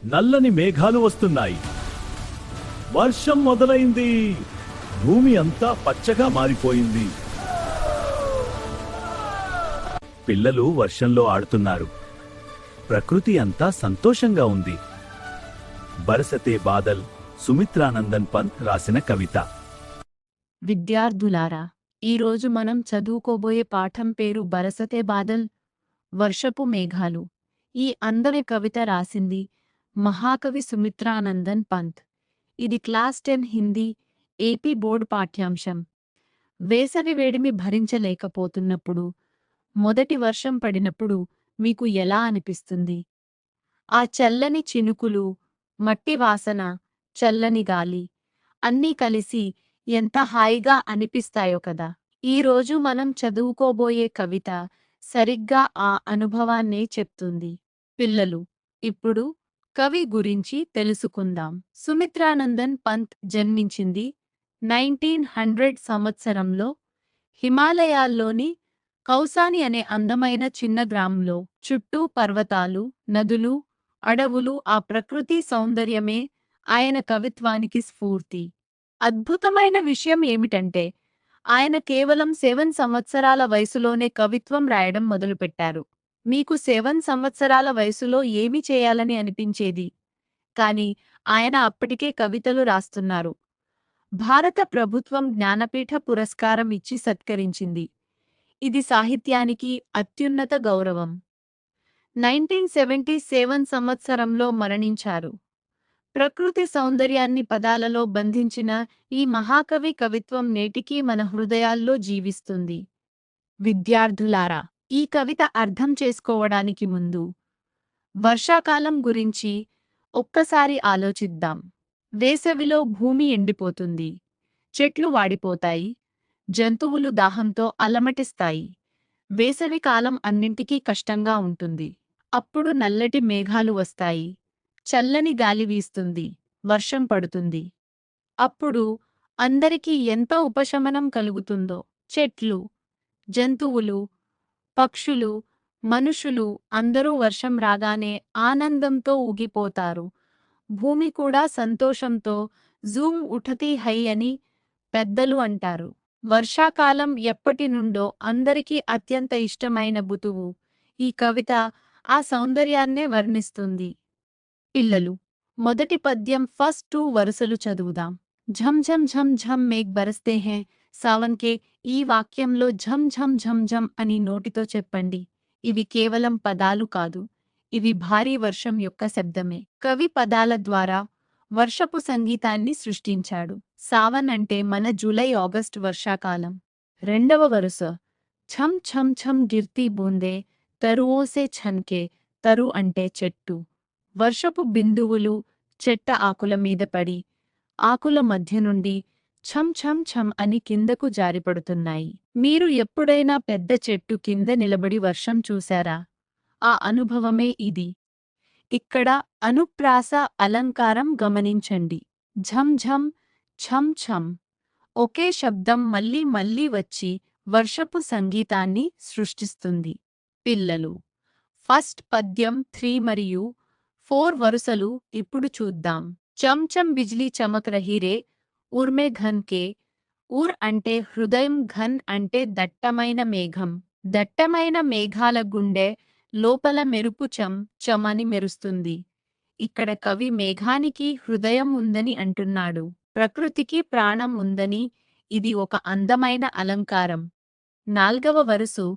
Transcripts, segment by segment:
నల్లని మేఘాలు వస్తున్నాయి. వర్షం మొదలైంది. భూమి అంతా పచ్చగా మారిపోయింది. పిల్లలు వర్షంలో ఆడుతున్నారు. ప్రకృతి అంతా సంతోషంగా ఉంది. బరసతే బాదల్ సుమిత్రానందన్ పంత్ రాసిన కవిత. విద్యార్థులారా, ఈరోజు మనం చదువుకోబోయే పాఠం పేరు బరసతే బాదల్, వర్షపు మేఘాలు. ఈ అందరి కవిత రాసింది మహాకవి సుమిత్రానందన్ పంత్. ఇది క్లాస్ 10 హిందీ ఏపీ బోర్డు పాఠ్యాంశం. వేసవి వేడిమి భరించలేకపోతున్నప్పుడు, మొదటి వర్షం పడినప్పుడు మీకు ఎలా అనిపిస్తుంది? ఆ చల్లని చినుకులు, మట్టి వాసన, చల్లని గాలి అన్నీ కలిసి ఎంత హాయిగా అనిపిస్తాయో కదా. ఈరోజు మనం చదువుకోబోయే కవిత సరిగ్గా ఆ అనుభవాన్నే చెప్తుంది. పిల్లలు, ఇప్పుడు కవి గురించి తెలుసుకుందాం. సుమిత్రానందన్ పంత్ జన్మించింది 1900 సంవత్సరంలో హిమాలయాల్లోని కౌసాని అనే అందమైన చిన్న గ్రామంలో. చుట్టూ పర్వతాలు, నదులు, అడవులు, ఆ ప్రకృతి సౌందర్యమే ఆయన కవిత్వానికి స్ఫూర్తి. అద్భుతమైన విషయం ఏమిటంటే, ఆయన కేవలం 7 సంవత్సరాల వయసులోనే కవిత్వం రాయడం మొదలుపెట్టారు. మీకు 7 సంవత్సరాల వయసులో ఏమి చేయాలని అనిపించేది? కానీ ఆయన అప్పటికే కవితలు రాస్తున్నారు. భారత ప్రభుత్వం జ్ఞానపీఠ పురస్కారం ఇచ్చి సత్కరించింది. ఇది సాహిత్యానికి అత్యున్నత గౌరవం. 1977 సంవత్సరంలో మరణించారు. ప్రకృతి సౌందర్యాన్ని పదాలలో బంధించిన ఈ మహాకవి కవిత్వం నేటికీ మన హృదయాల్లో జీవిస్తుంది. విద్యార్థులారా, ఈ కవిత అర్థం చేసుకోవడానికి ముందు వర్షాకాలం గురించి ఒక్కసారి ఆలోచిద్దాం. వేసవిలో భూమి ఎండిపోతుంది, చెట్లు వాడిపోతాయి, జంతువులు దాహంతో అలమటిస్తాయి. వేసవి కాలం అన్నింటికీ కష్టంగా ఉంటుంది. అప్పుడు నల్లటి మేఘాలు వస్తాయి, చల్లని గాలి వీస్తుంది, వర్షం పడుతుంది. అప్పుడు అందరికీ ఎంతో ఉపశమనం కలుగుతుందో. చెట్లు, జంతువులు, పక్షులు, మనుషులు అందరూ వర్షం రాగానే ఆనందంతో ఊగిపోతారు. భూమి కూడా సంతోషంతో జూమ్ ఉఠతీ హై అని పెద్దలు అంటారు. వర్షాకాలం ఎప్పటి నుండో అందరికీ అత్యంత ఇష్టమైన ఋతువు. ఈ కవిత ఆ సౌందర్యాన్నే వర్ణిస్తుంది. పిల్లలు, మొదటి పద్యం ఫస్ట్ 2 వరుసలు చదువుదాం. ఝం ఝం ఝం ఝం మేఘ్ బరస్తే హే సావన్ కే. ఈ వాక్యంలో ఝం ఝం ఝం ఝం అని నోటితో చెప్పండి. ఇవి కేవలం పదాలు కాదు, ఇవి భారీ వర్షం యొక్క శబ్దమే. కవి పదాల ద్వారా వర్షపు సంగీతాన్ని సృష్టించాడు. సావన్ అంటే మన జూలై ఆగస్ట్ వర్షాకాలం. రెండవ వరుస ఛం ఛం ఛం గిర్తీ బూందే తరువోసే ఛన్కే. తరు అంటే చెట్టు. వర్షపు బిందువులు చెట్ట ఆకుల మీద పడి, ఆకుల మధ్య నుండి ఛం ఛం ఛం అని కిందకు జారిపడుతున్నాయి. మీరు ఎప్పుడైనా పెద్ద చెట్టు కింద నిలబడి వర్షం చూశారా? ఆ అనుభవమే ఇది. ఇక్కడ అనుప్రాస అలంకారం గమనించండి. ఝం ఝం, ఛం ఛం ఒకే శబ్దం మళ్ళీ మళ్ళీ వచ్చి వర్షపు సంగీతాన్ని సృష్టిస్తుంది. పిల్లలు, ఫస్ట్ పద్యం 3 మరియు 4 వరుసలు ఇప్పుడు చూద్దాం. చం చం బిజ్లీ చమక్ రహీ రే ఉర్మే ఘన్ కే. ఉర్ అంటే హృదయం, ఘన్ అంటే దట్టమైన మేఘం. దట్టమైన మేఘాల గుండె లోపల మెరుపు చం చమని మెరుస్తుంది. ఇక్కడ కవి మేఘానికి హృదయం ఉందని అంటున్నాడు. ప్రకృతికి ప్రాణం ఉందని. ఇది ఒక అందమైన అలంకారం. నాల్గవ వరుసు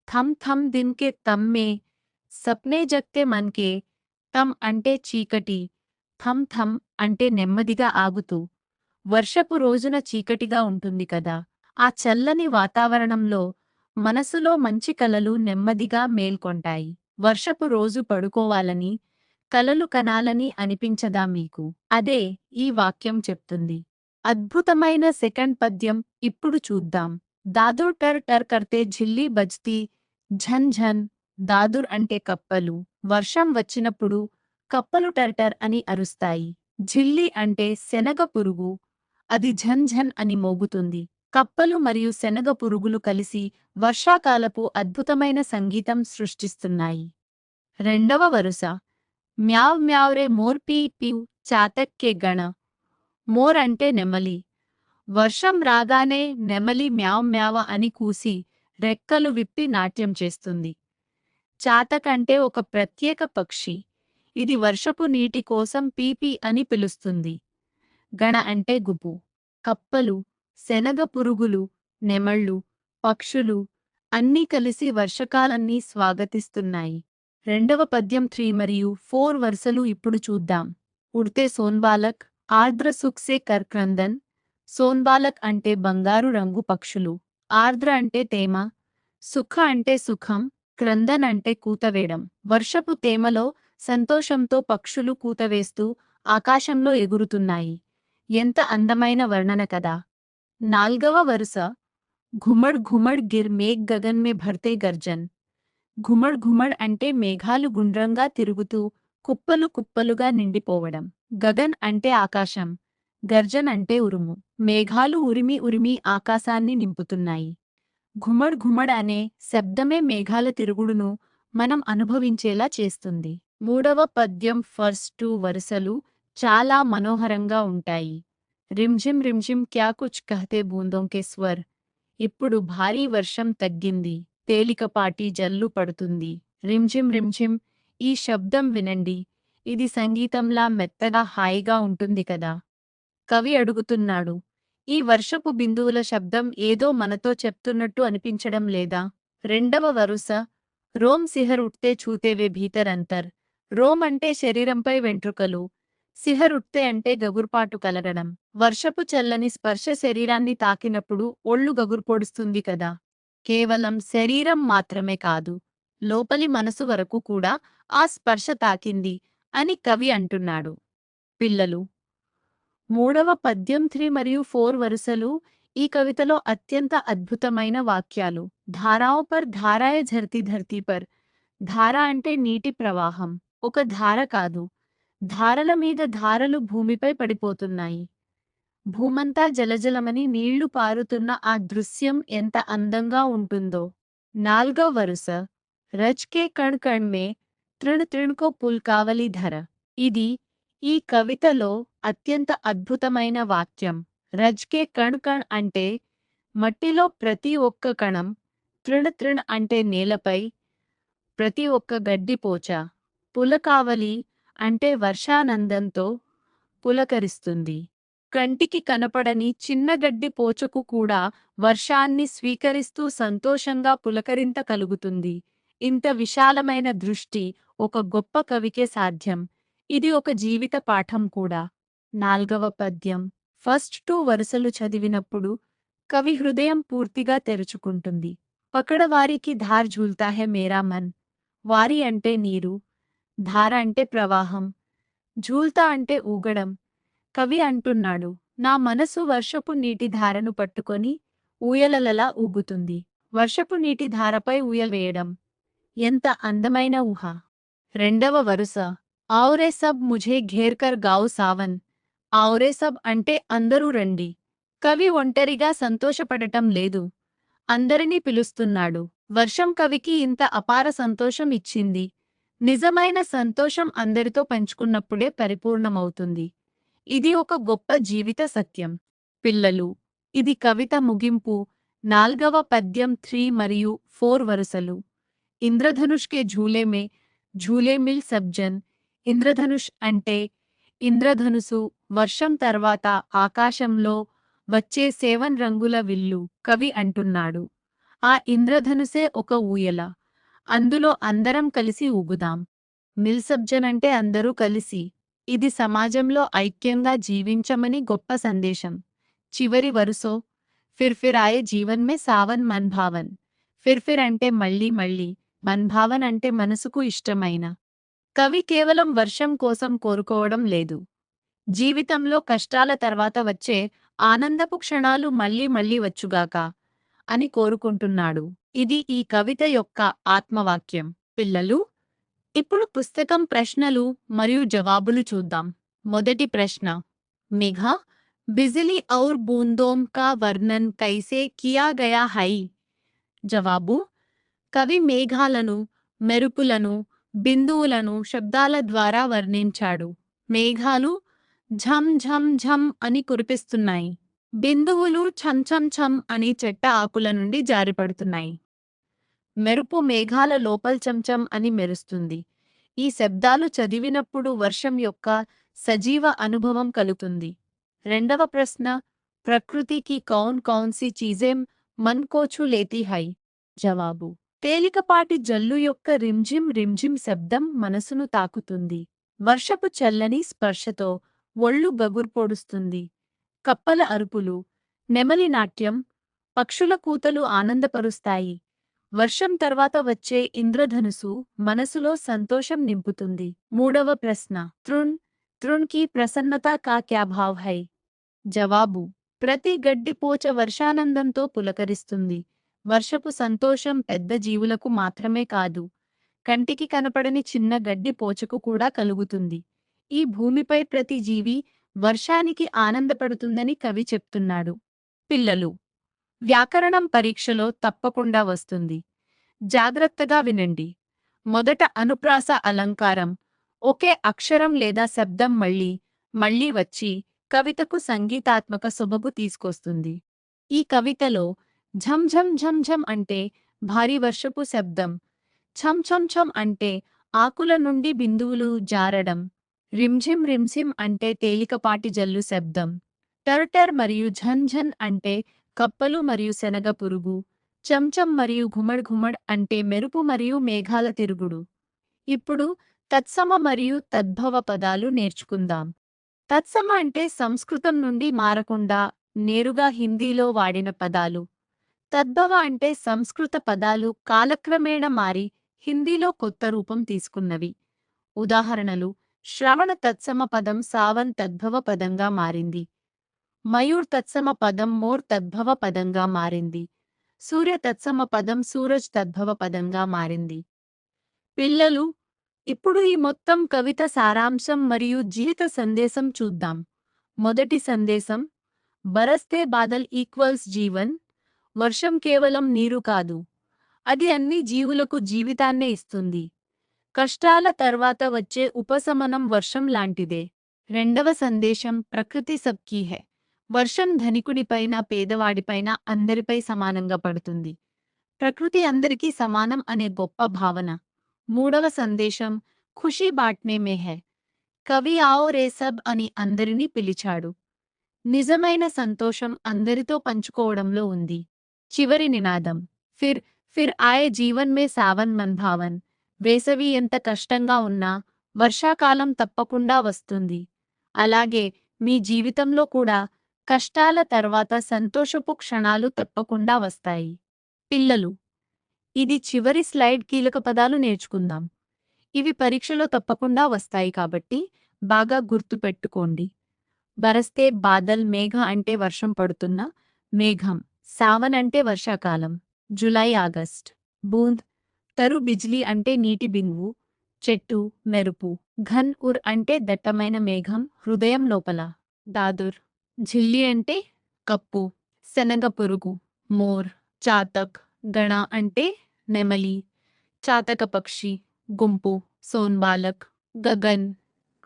థమ్ థమ్ దిన్కే తమ్మే సప్నే జగ్తే మన్కే. తమ్ అంటే చీకటి, థమ్ థమ్ అంటే నెమ్మదిగా ఆగుతూ. వర్షపు రోజున చీకటిగా ఉంటుంది కదా. ఆ చల్లని వాతావరణంలో మనసులో మంచి కలలు నెమ్మదిగా మేల్కొంటాయి. వర్షపు రోజు పడుకోవాలని, కలలు కనాలని అనిపించదా మీకు? అదే ఈ వాక్యం చెప్తుంది. అద్భుతమైన సెకండ్ పద్యం ఇప్పుడు చూద్దాం. దాదుర్ టర్ టర్ కర్తే ఝిల్లీ బజ్తీ ఝన్ ఝన్. దాదుర్ అంటే కప్పలు. వర్షం వచ్చినప్పుడు కప్పలు టర్టర్ అని అరుస్తాయి. ఝిల్లీ అంటే శనగ పురుగు. అది ఝన్ ఝన్ అని మోగుతుంది. కప్పలు మరియు శనగ పురుగులు కలిసి వర్షాకాలపు అద్భుతమైన సంగీతం సృష్టిస్తున్నాయి. రెండవ వరుస మ్యావ్ మ్యావ్ రే మోర్ పీ పీవ్ చాతక్ కే గణ. మోర్ అంటే నెమలి. వర్షం రాగానే నెమలి మ్యావ్ మ్యావ అని కూసి రెక్కలు విప్పి నాట్యం చేస్తుంది. చాతక్ అంటే ఒక ప్రత్యేక పక్షి. ఇది వర్షపు నీటి కోసం పీపీ అని పిలుస్తుంది. గణ అంటే గుంపు. కప్పలు, శనగ పురుగులు, నెమళ్ళు, పక్షులు అన్నీ కలిసి వర్షకాలాన్ని స్వాగతిస్తున్నాయి. రెండవ పద్యం 3 మరియు 4 వరుసలు ఇప్పుడు చూద్దాం. ఉడ్తే సోన్బాలక్, ఆర్ద్ర సుఖ్సే కర్క్రందన్. సోన్బాలక్ అంటే బంగారు రంగు పక్షులు. ఆర్ద్ర అంటే తేమ. సుఖ అంటే సుఖం. క్రందన్ అంటే కూతవేయడం. వర్షపు తేమలో సంతోషంతో పక్షులు కూతవేస్తూ ఆకాశంలో ఎగురుతున్నాయి. ఎంత అందమైన వర్ణన కదా. నాల్గవ వరుస ఘుమడ్ ఘుమడ్ గిర్ మేఘ్ గగన్ మే భర్తే గర్జన్. ఘుమడ్ ఘుమడ్ అంటే మేఘాలు గుండ్రంగా తిరుగుతూ కుప్పలు కుప్పలుగా నిండిపోవడం. గగన్ అంటే ఆకాశం. గర్జన్ అంటే ఉరుము. మేఘాలు ఉరిమి ఉరిమి ఆకాశాన్ని నింపుతున్నాయి. ఘుమడ్ ఘుమడ్ అనే శబ్దమే మేఘాల తిరుగుడును మనం అనుభవించేలా చేస్తుంది. మూడవ పద్యం ఫస్ట్ 2 వరుసలు చాలా మనోహరంగా ఉంటాయి. రిమ్ఝిమ్ రిమ్ఝిమ్ క్యా కుచ్ కహతే బూందోం కే స్వర్. ఇప్పుడు భారీ వర్షం తగ్గింది. తేలికపాటి జల్లు పడుతుంది. రిమ్ఝిమ్ రిమ్ఝిమ్ ఈ శబ్దం వినండి. ఇది సంగీతంలా మెత్తగా హాయిగా ఉంటుంది కదా. కవి అడుగుతున్నాడు, ఈ వర్షపు బిందువుల శబ్దం ఏదో మనతో చెప్తున్నట్టు అనిపించడం లేదా? రెండవ వరుస రోమ్ సిహర్ ఉట్తే చూతేవే భీతర్ అంతర్. రోమ్ అంటే శరీరంపై వెంట్రుకలు. సిహర్ ఉట్తే అంటే గగుర్పాటు కలగడం. వర్షపు చల్లని స్పర్శ శరీరాన్ని తాకినప్పుడు ఒళ్ళు గగుర్పొడుస్తుంది కదా. కేవలం శరీరం మాత్రమే కాదు, లోపలి మనసు వరకు కూడా ఆ స్పర్శ తాకింది అని కవి అంటున్నాడు. పిల్లలు, మూడవ పద్యం 3 మరియు 4 వరుసలు ఈ కవితలో అత్యంత అద్భుతమైన వాక్యాలు. ధారాओं पर धाराएं झरती धरती पर. ధార అంటే నీటి ప్రవాహం. ఒక ధార కాదు, ధారల మీద ధారలు భూమిపై పడిపోతున్నాయి. భూమంతా జలజలమని నీళ్లు పారుతున్న ఆ దృశ్యం ఎంత అందంగా ఉంటుందో. నాల్గవ వరుస రజ్కే కణ్ కణ్ మే తృణ తృణ్కో పుల్ కావలి ధర. ఇది ఈ కవితలో అత్యంత అద్భుతమైన వాక్యం. రజ్కే కణ్ కణ్ అంటే మట్టిలో ప్రతి ఒక్క కణం. తృణ తృణ అంటే నేలపై ప్రతి ఒక్క గడ్డిపోచ. పులకావలి అంటే వర్షానందంతో పులకరిస్తుంది. కంటికి కనపడని చిన్న గడ్డి పోచకు కూడా వర్షాన్ని స్వీకరిస్తూ సంతోషంగా పులకరింత కలుగుతుంది. ఇంత విశాలమైన దృష్టి ఒక గొప్ప కవికే సాధ్యం. ఇది ఒక జీవిత పాఠం కూడా. నాల్గవ పద్యం ఫస్ట్ 2 వరుసలు చదివినప్పుడు కవి హృదయం పూర్తిగా తెరుచుకుంటుంది. పకడవారికి ధార్ ఝూల్తా హై మేరా మన్. వారి అంటే నీరు, ధార అంటే ప్రవాహం, ఝూల్తా అంటే ఊగడం. కవి అంటున్నాడు, నా మనసు వర్షపు నీటి ధారను పట్టుకొని ఊయలలలా ఊగుతుంది. వర్షపు నీటి ధారపై ఊయవేయడం ఎంత అందమైన ఊహ. రెండవ వరుస ఔరే సబ్ ముఝే ఘేర్కర్ గావు సావన్. ఔరే సబ్ అంటే అందరూ రండి. కవి ఒంటరిగా సంతోషపడటం లేదు, అందరినీ పిలుస్తున్నాడు. వర్షం కవికి ఇంత అపార సంతోషం ఇచ్చింది. నిజమైన సంతోషం అందరితో పంచుకున్నప్పుడే పరిపూర్ణమవుతుంది. ఇది ఒక గొప్ప జీవిత సత్యం. పిల్లలు, ఇది కవిత ముగింపు. నాల్గవ పద్యం 3 మరియు 4 వరుసలు. ఇంద్రధనుష్ కే ఝూలే మే ఝూలే మిల్ సబ్జన్. ఇంద్రధనుష్ అంటే ఇంద్రధనుసు. వర్షం తర్వాత ఆకాశంలో వచ్చే 7 రంగుల విల్లు. కవి అంటున్నాడు, ఆ ఇంద్రధనుసే ఒక ఊయల. అందులో అందరం కలిసి ఊగుదాం. మిల్ సబ్జన్ అంటే అందరూ కలిసి. ఇది సమాజంలో ఐక్యంగా జీవించమని గొప్ప సందేశం. చివరి వరుసో ఫిర్ ఆయే జీవన్ మే సావన్ మన్ భావన్. ఫిర్ అంటే మళ్ళీ మళ్ళీ, మన్ భావన్ అంటే మనసుకు ఇష్టమైన. కవి కేవలం వర్షం కోసం కోరుకోవడం లేదు, జీవితంలో కష్టాల తర్వాత వచ్చే ఆనందపు క్షణాలు మళ్ళీ మళ్ళీ వచ్చుగాక అని కోరుకుంటున్నాడు. ఇది ఈ కవిత యొక్క ఆత్మవాక్యం. పిల్లలు, ఇప్పుడు పుస్తకం ప్రశ్నలు మరియు జవాబులు చూద్దాం. మొదటి ప్రశ్న, మేఘా బిజిలీ ఔర్ బూందోం కా వర్ణన్ కైసే కియా గయా హై. జవాబు, కవి మేఘాలను, మెరుపులను, బిందువులను శబ్దాల ద్వారా వర్ణించాడు. మేఘాలు ఝం ఝం ఝం అని కురిపిస్తున్నాయి. బిందువులు ఛం ఛం ఛం అని చెట్ట ఆకుల నుండి జారిపడుతున్నాయి. మెరుపు మేఘాల లోపల చంచం అని మెరుస్తుంది. ఈ శబ్దాలు చదివినప్పుడు వర్షం యొక్క సజీవ అనుభవం కలుగుతుంది. రెండవ ప్రశ్న, ప్రకృతికి కౌన్ కౌన్సి చీజేం మన్ కో ఛూ లేతీ హై? జవాబు: తేలికపాటి జల్లు యొక్క రిమ్జిం రిమ్జిం శబ్దం మనసును తాకుతుంది. వర్షపు చల్లని స్పర్శతో ఒళ్ళు గగుర్పొడుస్తుంది. కప్పల అరుపులు, నెమలి నాట్యం, పక్షుల కూతలు ఆనందపరుస్తాయి. వర్షం తర్వాత వచ్చే ఇంద్రధనుసు మనసులో సంతోషం నింపుతుంది. మూడవ ప్రశ్న, తృణ్ తృణ్ కీ ప్రసన్నత కా క్యా భావ్ హై? జవాబు: ప్రతి గడ్డిపోచ వర్షానందంతో పులకరిస్తుంది. వర్షపు సంతోషం పెద్ద జీవులకు మాత్రమే కాదు, కంటికి కనపడని చిన్న గడ్డి పోచకు కూడా కలుగుతుంది. ఈ భూమిపై ప్రతి జీవి వర్షానికి ఆనందపడుతుందని కవి చెప్తున్నాడు. పిల్లలు, వ్యాకరణం పరీక్షలో తప్పకుండా వస్తుంది. జాగ్రత్తగా వినండి. మొదట అనుప్రాస అలంకారం. ఒకే అక్షరం లేదా శబ్దం మళ్ళీ మళ్ళీ వచ్చి కవితకు సంగీతాత్మక సొబగు తీసుకొస్తుంది. ఈ కవితలో ఝం ఝం ఝం ఝం అంటే భారీ వర్షపు శబ్దం, ఛం ఛం ఛం అంటే ఆకుల నుండి బిందువులు జారడం, రిమ్ఝిం రిమ్ఝిం అంటే తేలికపాటి జల్లు శబ్దం, టర్టర్ మరియు ఝన్ ఝన్ అంటే కప్పలు మరియు శనగ పురుగు, చంచం మరియు ఘుమడ్ ఘుమడ్ అంటే మెరుపు మరియు మేఘాల తిరుగుడు. ఇప్పుడు తత్సమ మరియు తద్భవ పదాలు నేర్చుకుందాం. తత్సమ అంటే సంస్కృతం నుండి మారకుండా నేరుగా హిందీలో వాడిన పదాలు. తద్భవ అంటే సంస్కృత పదాలు కాలక్రమేణా మారి హిందీలో కొత్త రూపం తీసుకున్నవి. ఉదాహరణలు: శ్రవణ తత్సమ పదం సావన్ తద్భవ పదంగా మారింది. మయూర్ తత్సమ పదం మోర్ తద్భవ పదంగా మారింది. సూర్య తత్సమ పదం సూరజ్ తద్భవ పదంగా మారింది. పిల్లలు, ఇప్పుడు ఈ మొత్తం కవిత సారాంశం మరియు జీవిత సందేశం చూద్దాం. మొదటి సందేశం: బరస్తే బాదల్ ఈక్వల్స్ జీవన్. వర్షం కేవలం నీరు కాదు, అది అన్ని జీవులకు జీవితాన్నే ఇస్తుంది. కష్టాల తర్వాత వచ్చే ఉపశమనం వర్షం లాంటిదే. రెండవ సందేశం: ప్రకృతి సబ్కీ హై. వర్షం ధనికుడిపైన పేదవాడిపైన అందరిపై సమానంగా పడుతుంది. ప్రకృతి అందరికీ సమానం అనే గొప్ప భావన. మూడవ సందేశం: ఖుషీ బాట్నే మే హై. కవి ఆఓ రే సబ్ అని అందరినీ పిలిచాడు. నిజమైన సంతోషం అందరితో పంచుకోవడంలో ఉంది. చివరి నినాదం: ఫిర్ ఫిర్ ఆయే జీవన్ మే సావన్ మన్ భావన్. వేసవి ఎంత కష్టంగా ఉన్నా వర్షాకాలం తప్పకుండా వస్తుంది. అలాగే మీ జీవితంలో కూడా కష్టాల తర్వాత సంతోషపు క్షణాలు తప్పకుండా వస్తాయి. పిల్లలు, ఇది చివరి స్లైడ్. కీలక పదాలు నేర్చుకుందాం. ఇవి పరీక్షలో తప్పకుండా వస్తాయి కాబట్టి బాగా గుర్తుపెట్టుకోండి. బరస్తే బాదల్, మేఘ అంటే వర్షం పడుతున్న మేఘం. సావన్ అంటే వర్షాకాలం, జులై ఆగస్ట్. బూంద్ తరు, బిజ్లీ అంటే నీటి బిందువు, చెట్టు, మెరుపు. ఘన్ ఉర్ అంటే దట్టమైన మేఘం, హృదయం లోపల. దాదుర్ ఝిల్లి అంటే కప్పు, శనగ పురుగు. మోర్ చాతక్, గణ అంటే నెమలి, చాతక పక్షి, గుంపు. సోన్బాలక్ గగన్,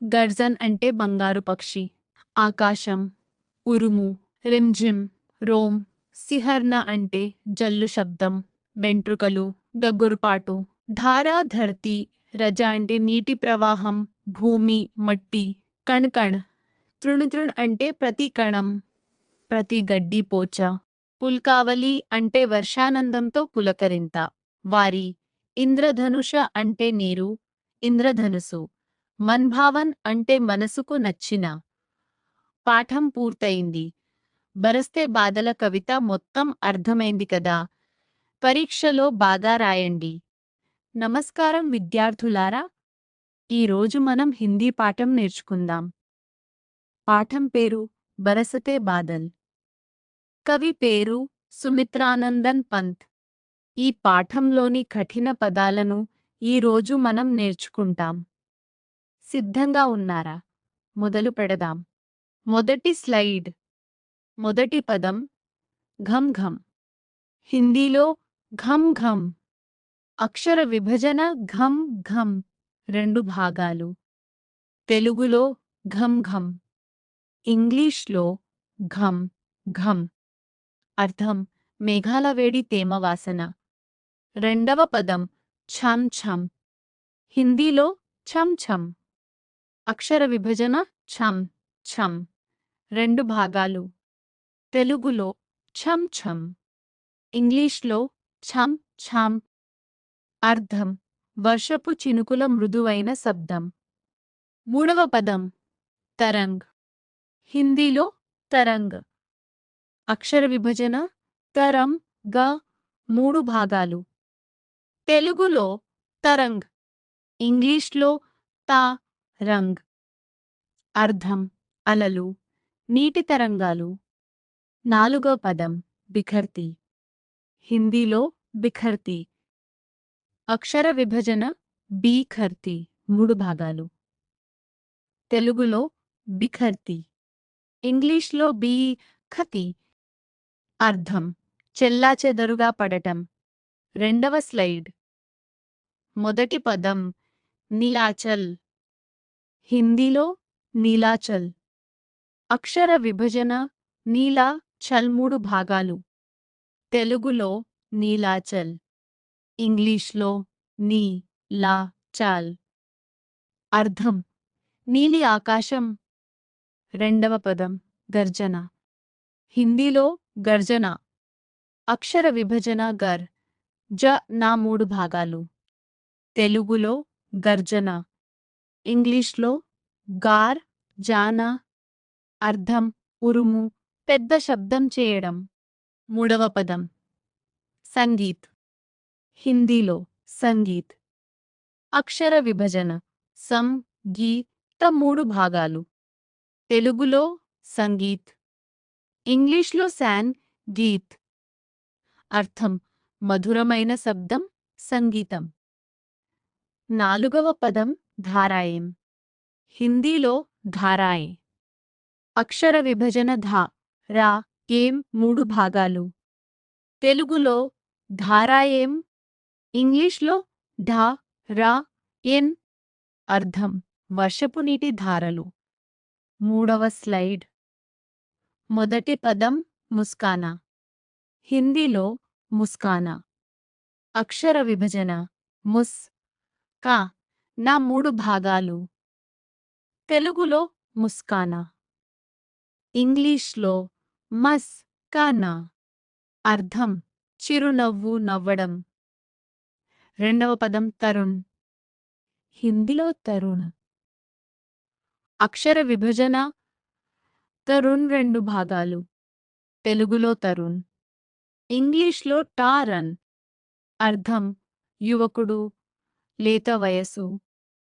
గర్జన్ అంటే బంగారు పక్షి. ఆకాశం, ఉరుము. రిమ్జిమ్ రోమ్, సిహర్న అంటే జల్లు శబ్దం, వెంట్రుకలు, గగుర్పాటు. ధారా ధర్తి, రజ అంటే నీటి ప్రవాహం, భూమి, మట్టి. కణకణ్ తృణ్ తృణ్ అంటే ప్రతి కణం, ప్రతి గడ్డి పోచ. పుల్కావలి అంటే వర్షానందంతో పులకరింత, వారి. ఇంద్రధనుష అంటే నీరు, ఇంద్రధనుసు. మన్భావన్ అంటే మనసుకు నచ్చిన. పాఠం పూర్తయింది. బరస్తే బాదల కవిత మొత్తం అర్థమైంది కదా? పరీక్షలో బాగా రాయండి. నమస్కారం విద్యార్థులారా, ఈరోజు మనం హిందీ పాఠం నేర్చుకుందాం. పాఠం పేరు బరసతే బాదల్. కవి పేరు సుమిత్రానందన్ పంత్. ఈ పాఠంలోని కఠిన పదాలను ఈరోజు మనం నేర్చుకుంటాం. సిద్ధంగా ఉన్నారా? మొదలు పెడదాం. మొదటి స్లైడ్. మొదటి పదం ఘం ఘం. హిందీలో ఘం ఘం. అక్షర విభజన ఘం ఘం. రెండు భాగాలు. తెలుగులో ఘం ఘం, ఇంగ్లీష్లో ఘం ఘం. అర్థం మేఘాల వేడి తేమ వాసన. రెండవ పదం ఛం ఛం, హిందీలో ఛం ఛం. అక్షర విభజన ఛం ఛం. రెండు భాగాలు. తెలుగులో ఛం ఛం, ఇంగ్లీష్లో ఛం ఛం. అర్థం వర్షపు చినుకుల మృదువైన శబ్దం. మూడవ పదం తరంగ్, హిందీలో తరంగ్. అక్షర విభజన తరం గ, మూడు భాగాలు. తెలుగులో తరంగ్, ఇంగ్లీష్లో తా రంగ్. అర్థం అలలు, నీటి తరంగాలు. నాలుగవ పదం బిఖర్తి, హిందీలో బిఖర్తి. అక్షర విభజన బీఖర్తి, మూడు భాగాలు. తెలుగులో బిఖర్తి, ఇంగ్లీష్లో బీఖతి. అర్థం చెల్లాచెదరుగా పడటం. రెండవ స్లైడ్. మొదటి పదం నీలాచల్, హిందీలో నీలాచల్. అక్షర విభజన నీలా చల్, మూడు భాగాలు. తెలుగులో నీలాచల్, ఇంగ్లీష్లో నీ లా చాల్. అర్థం నీలి ఆకాశం. రెండవ పదం గర్జన, హిందీలో గర్జన. అక్షర విభజన గర్ జ, నా, మూడు భాగాలు. తెలుగులో గర్జన, ఇంగ్లీష్లో గార్ జానా. అర్థం ఉరుము, పెద్ద శబ్దం చేయడం. మూడవ పదం సంగీత్, హిందీలో సంగీత్. అక్షర విభజన సం గీ త, మూడు భాగాలు. తెలుగులో సంగీత్, ఇంగ్లీష్లో శాన్ గీత్. అర్థం మధురమైన శబ్దం, సంగీతం. నాలుగవ పదం ధారాయం, హిందీలో ధారాయ్. అక్షర విభజన ధా రా ఏం, మూడు భాగాలు. తెలుగులో ధారాయేం, ఇంగ్లీష్లో ఢా రా ఎన్. అర్థం వర్షపు నీటి ధారలు. మూడవ స్లైడ్. మొదటి పదం ముస్కానా, హిందీలో ముస్కానా. అక్షర విభజన ముస్ కా, నా, మూడు భాగాలు. తెలుగులో ముస్కానా, ఇంగ్లీష్లో మస్ కానా. అర్థం చిరునవ్వు, నవ్వడం. రెండవ పదం తరుణ్, హిందీలో తరుణ్. అక్షర విభజన తరుణ్ రెండు భాగాలు. తెలుగులో తరుణ్, ఇంగ్లీష్లో టారన్. అర్థం యువకుడు, లేత వయసు.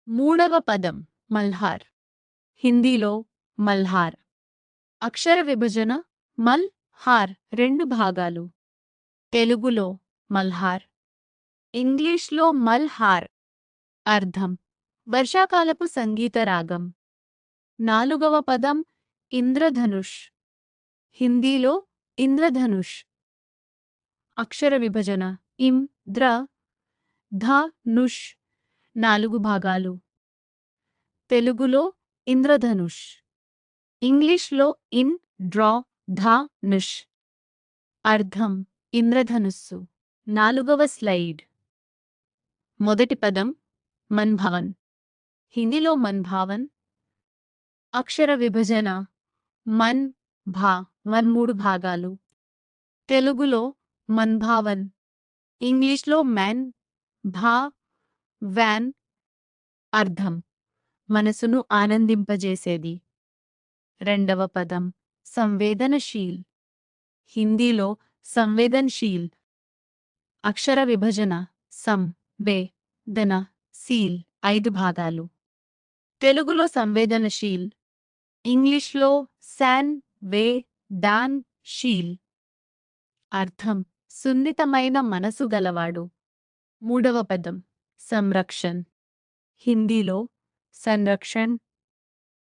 మూడవ పదం మల్హార్, హిందీలో మల్హార్. అక్షర విభజన మల్ హార్, రెండు భాగాలు. తెలుగులో మల్హార్, ఇంగ్లీష్లో మల్హార్. అర్థం వర్షాకాలపు సంగీత రాగం. నాలుగవ పదం ఇంద్రధనుష్, హిందీలో ఇంద్రధనుష్. అక్షర విభజన ఇం ద్ర ధ నుష్, నాలుగు భాగాలు. తెలుగులో ఇంద్రధనుష్, ఇంగ్లీష్లో ఇన్ డ్రా ధా నుష్. అర్థం ఇంద్రధనుస్సు. నాలుగవ స్లైడ్. మొదటి పదం మన్భావన్, హిందీలో మన్భావన్. అక్షర విభజన మన్ భా వన్, మూడు భాగాలు. తెలుగులో మన్భావన్, ఇంగ్లీష్లో మ్యాన్ భా వ్యాన్. అర్థం మనసును ఆనందింపజేసేది. రెండవ పదం సంవేదనశీల్, హిందీలో సంవేదన్శీల్. అక్షర విభజన సం వే దన శీల్, ఐదు భాగాలు. తెలుగులో సంవేదనశీల్, ఇంగ్లీష్లో శాన్ వే డాన్ షీల్. అర్థం సున్నితమైన మనసు గలవాడు. మూడవ పదం సంరక్షణ్, హిందీలో సంరక్షణ్.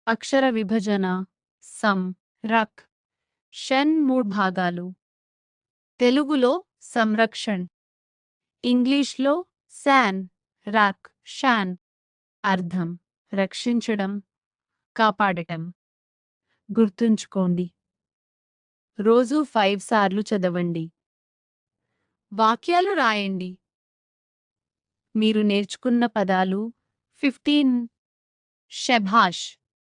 అక్షర విభజన సం రక్ షన్, మూడు భాగాలు. తెలుగులో సంరక్షణ్, ఇంగ్లీష్లో శాన్ రాక్ షాన్. అర్థం రక్షించడం, కాపాడటం. గుర్తుంచుకోండి. రోజు 5 సార్లు చదవండి. వాక్యాలు రాయండి. మీరు నేర్చుకున్న పదాలు 15. శభాష్.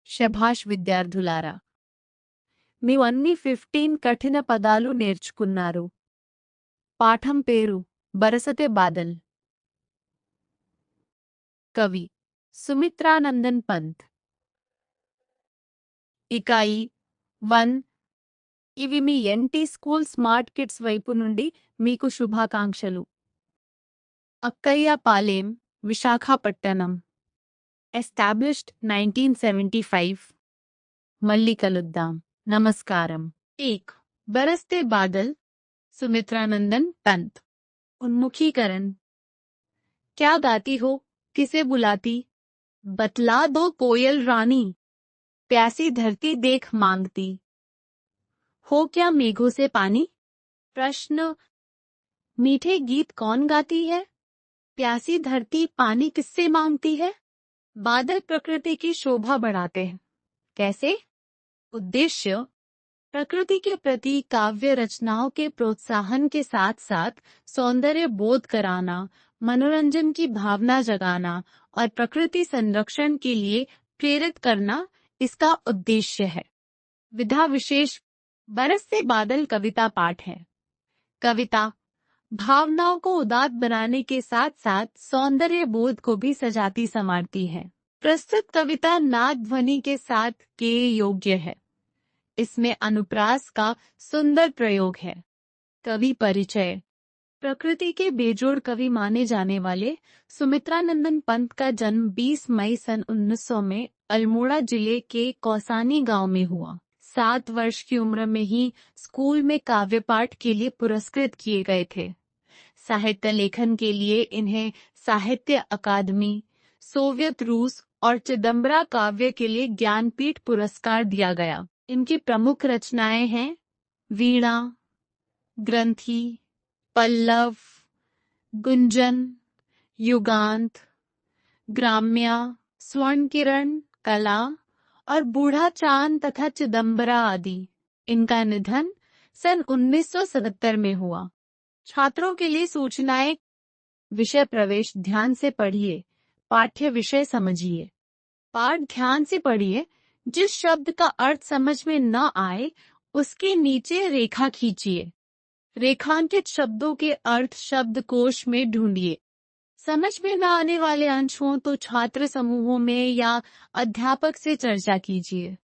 శభాష్ విద్యార్థులారా, మీవన్నీ 15 కఠిన పదాలు నేర్చుకున్నారు. పాఠం పేరు బరసతే బాదల్. కవి సుమిత్రానందన్ పంత్. ఇకాయి 1. ఇవి మీ ఎన్టీ స్కూల్ స్మార్ట్ కిడ్స్ వైపు నుండి మీకు శుభాకాంక్షలు. అక్కయ్య పాలెం, విశాఖపట్నం. ఎస్టాబ్లిష్డ్ 1975. మళ్ళీ కలుద్దాం. నమస్కారం. 1. बरसते बादल. सुमित्रानंदन पंत. उन्मुखीकरण. क्या गाती हो, किसे बुलाती? बतला दो कोयल रानी, प्यासी धरती देख मांगती। हो क्या मेघों से पानी? प्रश्न। मीठे गीत कौन गाती है? प्यासी धरती पानी किससे मांगती है? बादल प्रकृति की शोभा बढ़ाते हैं। कैसे? उद्देश्य। प्रकृति के प्रति काव्य रचनाओं के प्रोत्साहन के साथ साथ सौंदर्य बोध कराना, मनोरंजन की भावना जगाना और प्रकृति संरक्षण के लिए प्रेरित करना इसका उद्देश्य है। विधा विशेष। बरस से बादल कविता पाठ है। कविता भावनाओं को उदात्त बनाने के साथ साथ सौंदर्य बोध को भी सजाती संवारती है। प्रस्तुत कविता नाद ध्वनि के साथ के योग्य है। इसमें अनुप्रास का सुंदर प्रयोग है। कवि परिचय। प्रकृति के बेजोड़ कवि माने जाने वाले सुमित्रानंदन पंत का जन्म 20 मई सन 1900 में अल्मोड़ा जिले के कौसानी गांव में हुआ। 7 वर्ष की उम्र में ही स्कूल में काव्य पाठ के लिए पुरस्कृत किए गए थे। साहित्य लेखन के लिए इन्हें साहित्य अकादमी, सोवियत रूस और चिदम्बरा काव्य के लिए ज्ञानपीठ पुरस्कार दिया गया। इनकी प्रमुख रचनाएं हैं वीणा, ग्रंथि, पल्लव, गुंजन, युगांत, ग्राम्या, स्वर्ण किरण, कला और बूढ़ा चांद तथा चिदम्बरा आदि। इनका निधन सन 1977 में हुआ। छात्रों के लिए सूचनाएं। विषय प्रवेश ध्यान से पढ़िए, पाठ्य विषय समझिए। पाठ ध्यान से पढ़िए। जिस शब्द का अर्थ समझ में न आए उसके नीचे रेखा खींचिए। रेखांकित शब्दों के अर्थ शब्दकोश में ढूंढिए। समझ में न आने वाले अंश हों तो छात्र समूहों में या अध्यापक से चर्चा कीजिए।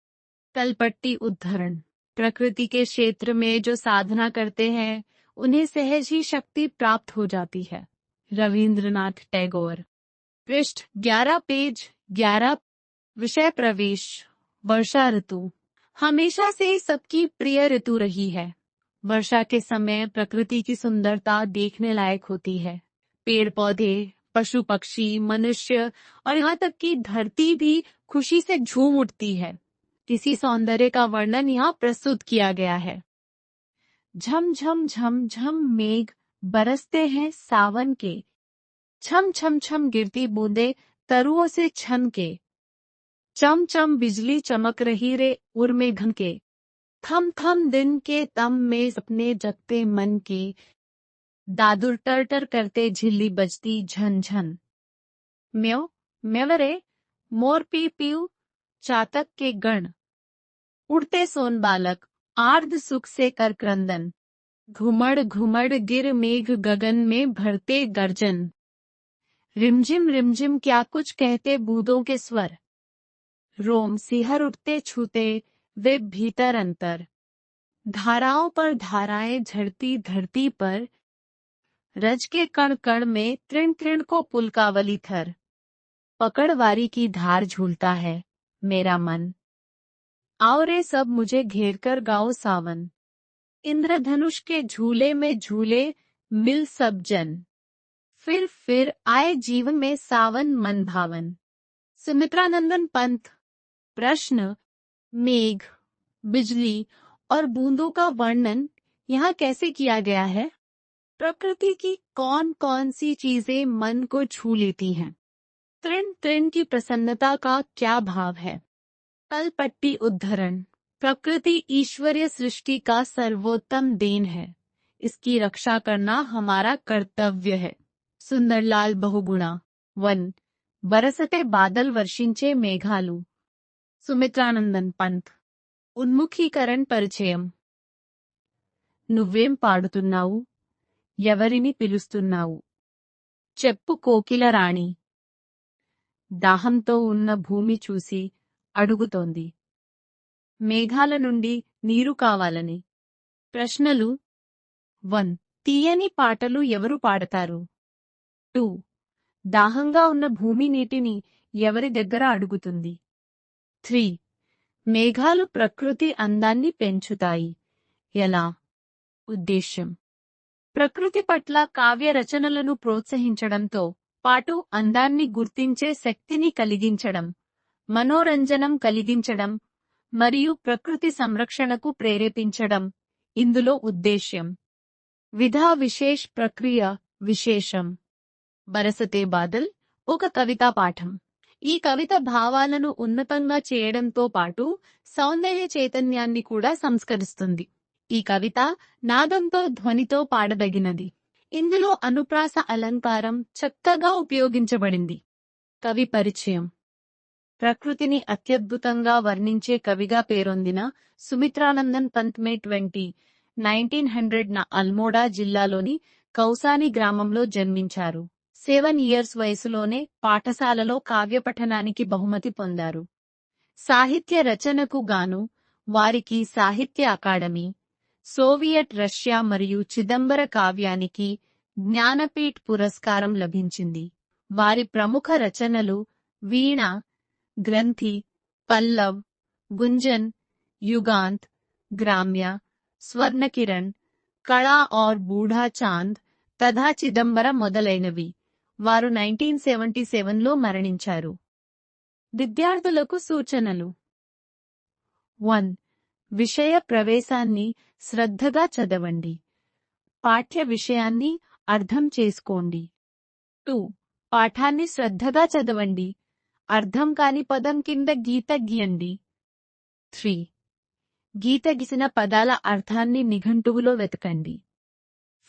तलपट्टी उद्धरण। प्रकृति के क्षेत्र में जो साधना करते हैं उन्हें सहज ही शक्ति प्राप्त हो जाती है। रवींद्रनाथ टैगोर। पृष्ठ 11 पेज 11। विषय प्रवेश। वर्षा ऋतु हमेशा से सबकी प्रिय ऋतु रही है। वर्षा के समय प्रकृति की सुंदरता देखने लायक होती है। पेड़ पौधे, पशु पक्षी, मनुष्य और यहाँ तक कि धरती भी खुशी से झूम उठती है। इसी सौंदर्य का वर्णन यहाँ प्रस्तुत किया गया है। झम झम झम झम मेघ बरसते हैं सावन के, छम छम छम गिरती बूंदे तरुओं से छन के। चम चम बिजली चमक रही रे उर में घन के, थम थम दिन के तम में सपने जगते मन के। दादुर टर टर करते झिल्ली बजती झन झन। म्यो म्यवरे मोर पी पीऊ चातक के गण। उड़ते सोन बालक आर्द सुख से कर क्रंदन। घुमड़ घुमड़ गिर मेघ गगन में भरते गर्जन। रिमझिम रिमझिम क्या कुछ कहते बूंदों के स्वर। रोम सिहर उठते छूते वे भीतर अंतर। धाराओं पर धाराएं झड़ती धरती पर। रज के कण कण में तृण तृण को पुलकावली थर। पकड़वारी की धार झूलता है मेरा मन। आओ रे सब मुझे घेर कर गाओ सावन। इंद्रधनुष के झूले में झूले मिल सब जन। फिर आए जीवन में सावन मन भावन। सुमित्रानंदन पंत। प्रश्न। मेघ, बिजली और बूंदों का वर्णन यहाँ कैसे किया गया है? प्रकृति की कौन कौन सी चीजें मन को छू लेती हैं? तृण तृण की प्रसन्नता का क्या भाव है? तलपट्टी उद्धरण। प्रकृति ईश्वरीय सृष्टि का सर्वोत्तम देन है। इसकी रक्षा करना हमारा कर्तव्य है. సుందర్లాల్ బహుగుణ. 1. బరసతే బాదల్ వర్షించే మేఘాలు. సుమిత్రానందన్ పంత్. ఉన్ముఖీకరణ్ పరిచయం. నువ్వేం పాడుతున్నావు? ఎవరిని పిలుస్తున్నావు? చెప్పు కోకిల రాణి. దాహంతో ఉన్న భూమి చూసి అడుగుతోంది. మేఘాల నుండి నీరు కావాలని. ప్రశ్నలు. 1. తీయని పాటలు ఎవరు పాడతారు? 2. దాహంగా ఉన్న భూమి నీటిని ఎవరి దగ్గర అడుగుతుంది? 3. మేఘాలు ప్రకృతి అందాన్ని పెంచుతాయి. ఎలా? ఉద్దేశ్యం. ప్రకృతి పట్ల కావ్య రచనలను ప్రోత్సహించడంతో పాటు అందాన్ని గుర్తించే శక్తిని కలిగించడం, మనోరంజనం కలిగించడం మరియు ప్రకృతి సంరక్షణకు ప్రేరేపించడం ఇందులో ఉద్దేశ్యం. విధా విశేష్ ప్రక్రియ విశేషం. బరసతే బాదల్ ఒక కవితా పాఠం. ఈ కవిత భావాలను ఉన్నతంగా చేయడంతో పాటు సౌందర్య చైతన్యాన్ని కూడా సంస్కరిస్తుంది. ఈ కవిత నాదంతో ధ్వనితో పాడదగినది. ఇందులో అనుప్రాస అలంకారం చక్కగా ఉపయోగించబడింది. కవి పరిచయం. ప్రకృతిని అత్యద్భుతంగా వర్ణించే కవిగా పేరొందిన సుమిత్రానందన్ పంత్ మే 20, 1900 అల్మోడా జిల్లాలోని కౌసాని గ్రామంలో జన్మించారు. 7 years వయసులోనే పాఠశాలలో కావ్యపఠనానికి బహుమతి పొందారు. సాహిత్య రచనకు గాను వారికి సాహిత్య అకాడమీ, సోవియట్ రష్యా మరియు చిదంబర కావ్యానికి జ్ఞానపీఠ్ పురస్కారం లభించింది. వారి ప్రముఖ రచనలు వీణ, గ్రంథి, పల్లవ్, గుంజన్, యుగాంత్, గ్రామ్య, స్వర్ణకిరణ్, కళా ఔర్ బూఢా చాంద్ తథా చిదంబర మొదలైనవి. వారు 1977లో మరణించారు. విద్యార్థులకు సూచనలు. 1. విషయ ప్రవేశాన్ని శ్రద్ధగా చదవండి. పాఠ్య విషయాన్ని అర్థం చేసుకోండి. 2. పాఠాన్ని శ్రద్ధగా చదవండి. అర్థం కాని పదం కింద గీత గీయండి. 3. గీత గీసిన పదాల అర్థాన్ని నిఘంటువులో వెతకండి.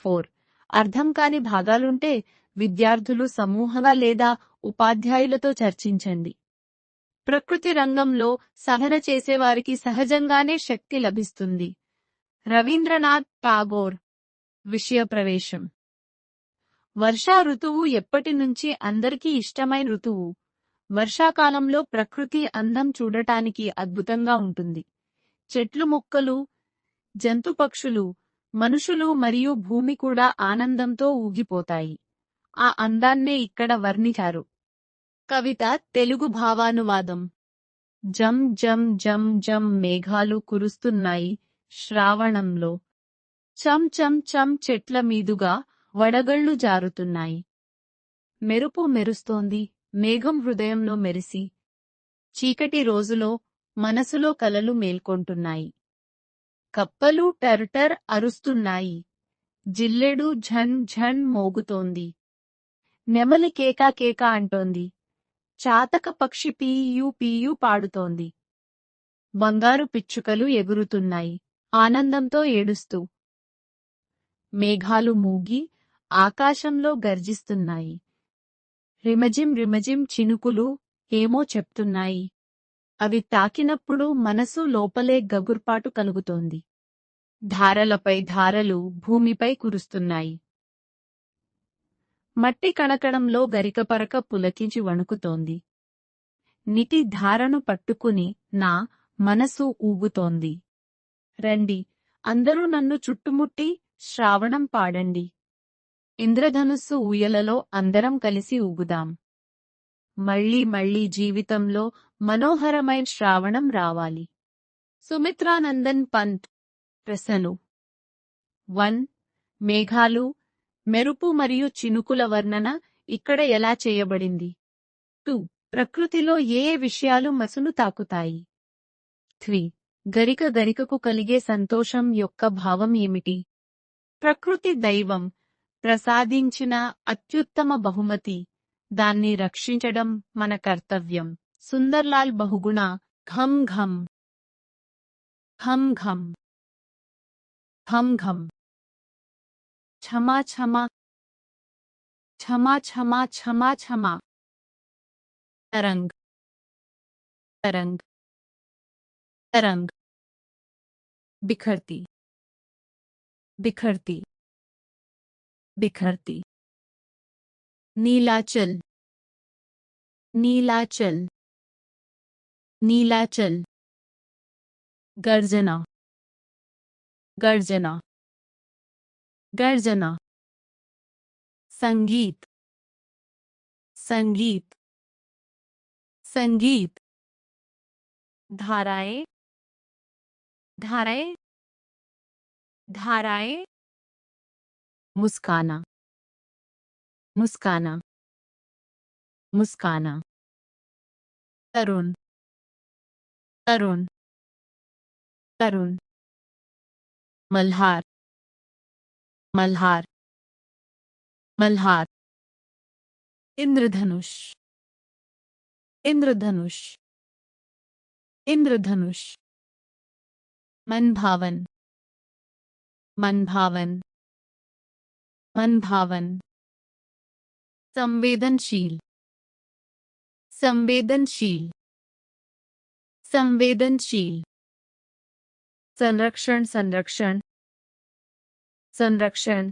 4. అర్థం కాని భాగాలుంటే విద్యార్థులు సమూహంగా లేదా ఉపాధ్యాయులతో చర్చించండి. ప్రకృతి రంగంలో సాధన చేసేవారికి సహజంగానే శక్తి లభిస్తుంది. రవీంద్రనాథ్ ఠాగోర్. విషయ ప్రవేశం. వర్షా ఋతువు ఎప్పటి నుంచి అందరికీ ఇష్టమైన ఋతువు. వర్షాకాలంలో ప్రకృతి అందం చూడటానికి అద్భుతంగా ఉంటుంది. చెట్లు, మొక్కలు, జంతుపక్షులు, మనుషులు మరియు భూమి కూడా ఆనందంతో ఊగిపోతాయి. ఆ అందాన్నే ఇక్కడ వర్ణించారు. కవిత తెలుగు భావానువాదం. జం జం జం జం మేఘాలు కురుస్తున్నాయి శ్రావణంలో. చం చం చం చెట్ల మీదుగా వడగళ్ళు జారుతున్నాయి. మెరుపు మెరుస్తోంది మేఘం హృదయంలో మెరిసి. చీకటి రోజులో మనసులో కలలు మేల్కొంటున్నాయి. కప్పలు టర్టర్ అరుస్తున్నాయి. జిల్లెడు ఝన్ ఝన్ మోగుతోంది. నెమలి కేకా కేకా అంటోంది. చాతక పక్షి పీయు పీయు పాడుతోంది. బంగారు పిచ్చుకలు ఎగురుతున్నాయి ఆనందంతో ఏడుస్తూ. మేఘాలు మూగి ఆకాశంలో గర్జిస్తున్నాయి. రిమజిం రిమజిం చినుకులు ఏమో చెప్తున్నాయి. అవి తాకినప్పుడు మనసు లోపలే గగుర్పాటు కలుగుతోంది. ధారలపై ధారలు భూమిపై కురుస్తున్నాయి. మట్టి కణకణంలో గరికపరక పులకించి వణుకుతోంది. నిటి ధారను పట్టుకుని నా మనసు ఊగుతోంది. రండి, అందరూ నన్ను చుట్టుముట్టి శ్రావణం పాడండి. ఇంద్రధనుస్సు ఊయలలో అందరం కలిసి ఊగుదాం. మళ్ళీ మళ్ళీ జీవితంలో మనోహరమైన శ్రావణం రావాలి. సుమిత్రానందన్ పంత్. ప్రశ్నలు. 1. మేఘాలు, మెరుపు మరియు చినుకుల వర్ణన ఇక్కడ ఎలా చేయబడింది? 2. ప్రకృతిలో ఏ విషయాలు మనసును తాకుతాయి? 3. గరిక గరికకు కలిగే సంతోషం యొక్క భావం ఏమిటి? ప్రకృతి దైవం ప్రసాదించిన అత్యుత్తమ బహుమతి దాన్ని రక్షించడం మన కర్తవ్యం. సుందర్లాల్ బహుగుణ ఘం ఘం ఘం ఘం ఘం ఘం క్షమా క్షమా క్షమా క్షమా క్షమా క్షమా तरंग तरंग तरंग बिखरती बिखरती बिखरती नीलाचल नीलाचल नीलाचल गर्जना गर्जना गर्जना संगीत संगीत संगीत धाराएं धाराएं धाराएं मुस्काना मुस्काना मुस्काना तरुण तरुण तरुण मल्हार मल्हार मल्हार इंद्रधनुष इंद्रधनुष इंद्रधनुष मनभावन मनभावन मनभावन संवेदनशील संवेदनशील संवेदनशील संरक्षण संरक्षण संरक्षण